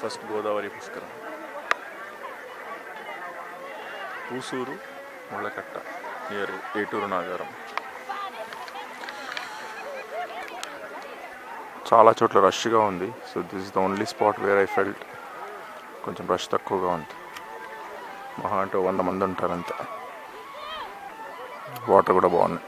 First Godavari పుష్కరం. Pusuru ముళ్ళకట్ట near ఏటూరు నాగారం. చాలా చోట్ల రష్గా ఉంది. So this is the only spot where I felt కొంచెం రష్ తక్కువగా ఉంది. మహా అంటే 100 మంది ఉంటారు అంతే. వాటర్ కూడా బాగున్నాయి.